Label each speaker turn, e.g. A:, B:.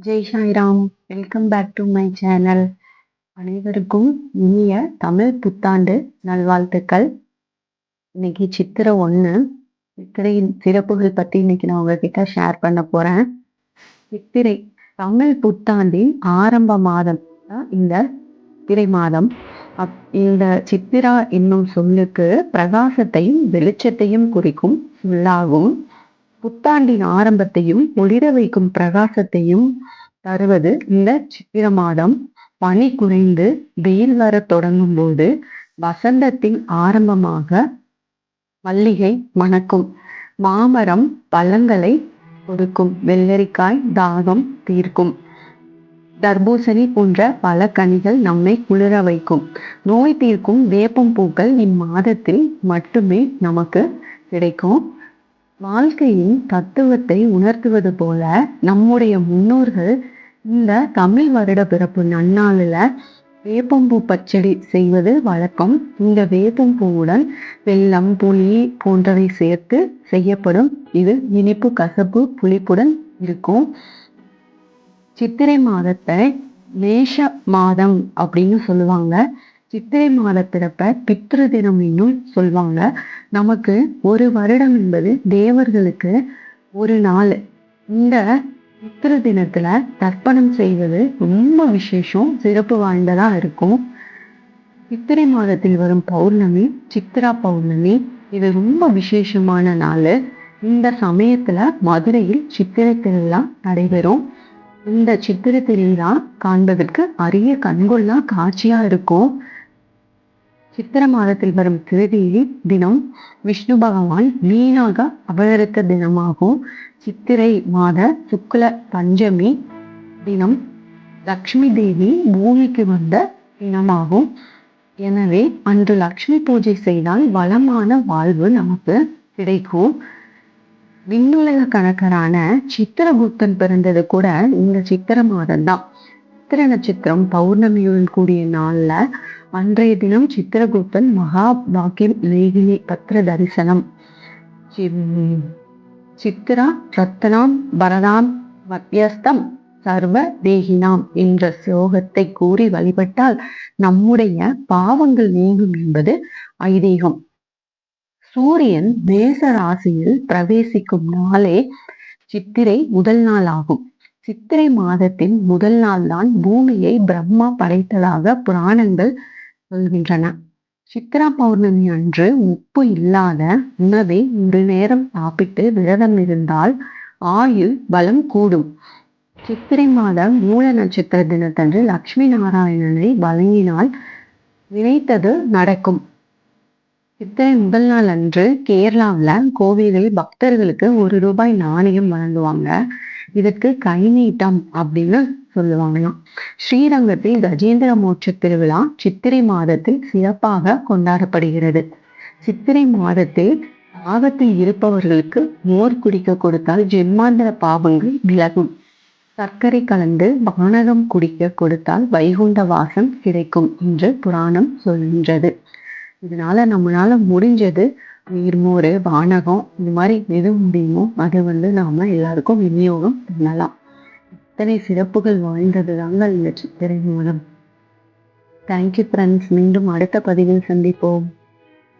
A: Jai Sairam. Welcome back to my channel. அனைவருக்கும் இனிய தமிழ் புத்தாண்டு நல்வாழ்த்துக்கள். இன்னைக்கு சித்திரை 1. சித்திரையின் சிறப்புகள் பற்றி இன்னைக்கு நான் உங்ககிட்ட ஷேர் பண்ண போறேன். சித்திரை தமிழ் புத்தாண்டின் ஆரம்ப மாதம் தான் இந்த சித்திரை மாதம். இந்த சித்திரா என்னும் சொல்லுக்கு பிரகாசத்தையும் வெளிச்சத்தையும் குறிக்கும் சொல்லாகும். புத்தாண்டின் ஆரம்பத்தையும் ஒளிர வைக்கும் பிரகாசத்தையும் தருவது இந்த சித்திர மாதம். பனி குறைந்து வெயில் வர தொடங்கும் போது வசந்தத்தின் ஆரம்பமாக மல்லிகை மணக்கும், மாமரம் பழங்களை கொடுக்கும், வெள்ளரிக்காய் தாகம் தீர்க்கும், தர்பூசணி போன்ற பல கனிகள் நம்மை குளிர வைக்கும், நோய் தீர்க்கும் வேப்பம் பூக்கள் இம்மாதத்தில் மட்டுமே நமக்கு கிடைக்கும். வாழ்க்கையின் தத்துவத்தை உணர்த்துவது போல நம்முடைய முன்னோர்கள் இந்த தமிழ் வருட பிறப்பு நன்னாளில் வேப்பம்பூ பச்சடி செய்வது வழக்கம். இந்த வேப்பம்பூவுடன் வெல்லம், புளி போன்றவை சேர்த்து செய்யப்படும். இது இனிப்பு, கசப்பு, புளிப்புடன் இருக்கும். சித்திரை மாதத்தை மேஷ மாதம் அப்படின்னு சொல்லுவாங்க. சித்திரை மாத பிறப்ப பித்ரு தினம் இன்னும் சொல்லுவாங்க. நமக்கு ஒரு வருடம் என்பது தேவர்களுக்கு ஒரு நாள். இந்த பித்ரு தினத்துல தர்ப்பணம் செய்வது ரொம்ப விசேஷம், சிறப்பு வாய்ந்ததா இருக்கும். சித்திரை மாதத்தில் வரும் பௌர்ணமி சித்ரா பௌர்ணமி. இது ரொம்ப விசேஷமான நாள். இந்த சமயத்துல மதுரையில் சித்திரை திருவிழா நடைபெறும். இந்த சித்திரை திருவிழா காண்பதற்கு அரிய கண்கொள்ளா காட்சியா இருக்கும். சித்திர மாதத்தில் வரும் திருதி தினம் விஷ்ணு பகவான் மீனாக அவதரித்த தினமாகும். சித்திரை மாத சுக்ல பஞ்சமி தினம் லக்ஷ்மி தேவி பூமிக்கு வந்த தினமாகும். எனவே அன்று லக்ஷ்மி பூஜை செய்தால் வளமான வாழ்வு நமக்கு கிடைக்கும். விண்ணுலக கணக்கரான சித்திரகுப்தன் பிறந்தது கூட இந்த சித்திர மாதம் தான். சித்திர நட்சத்திரம் பௌர்ணமியுடன் கூடிய நாள்ல அன்றைய தினம் சித்திரகுப்தன் மகா பாக்கியம் லேகினி பத்திர தரிசனம் சித்திரா ரத்தனாம் பரதாம் மத்தியஸ்தம் சர்வ தேகினாம் என்ற ஸ்லோகத்தை கூறி வழிபட்டால் நம்முடைய பாவங்கள் நீங்கும் என்பது ஐதீகம். சூரியன் மேச ராசியில் பிரவேசிக்கும் நாளே சித்திரை முதல் நாள் ஆகும். சித்திரை மாதத்தின் முதல் நாள் தான் பூமியை பிரம்மா படைத்ததாக புராணங்கள் சொல்கின்றன. சித்ரா பௌர்ணமி அன்று உப்பு இல்லாத உணவை ஒரு நேரம் சாப்பிட்டு விரதம் இருந்தால் ஆயுள் பலம் கூடும். சித்திரை மாதம் மூல நட்சத்திர தினத்தன்று லட்சுமி நாராயணனை வழங்கினால் நினைத்தது நடக்கும். சித்திரை முதல் நாள் அன்று கேரளாவில் கோவில்களில் பக்தர்களுக்கு ₹1 நாணயம் வழங்குவாங்க. இதற்கு கைநீட்டம் அப்படின்னு சொல்லுவாங்களாம். ஸ்ரீரங்கத்தில் கஜேந்திர மோட்ச திருவிழா சித்திரை மாதத்தில் சிறப்பாக கொண்டாடப்படுகிறது. சித்திரை மாதத்தில் பாவத்தில் இருப்பவர்களுக்கு மோர் குடிக்க கொடுத்தால் ஜென்மாந்திர பாவங்கள் விலகும். சர்க்கரை கலந்து பானகம் குடிக்க கொடுத்தால் வைகுண்ட வாசம் கிடைக்கும் என்று புராணம் சொல்கின்றது. இதனால நம்மளால முடிஞ்சது நீர்மோர், பானகம், இது மாதிரி எது முடியுமோ அதை நாம எல்லாருக்கும் விநியோகம் பண்ணலாம். இத்தனை சிறப்புகள் வாய்ந்தது தாங்க இந்த சித்திரை மாதம். Thank you friends. மீண்டும் அடுத்த பதிவில் சந்திப்போம்.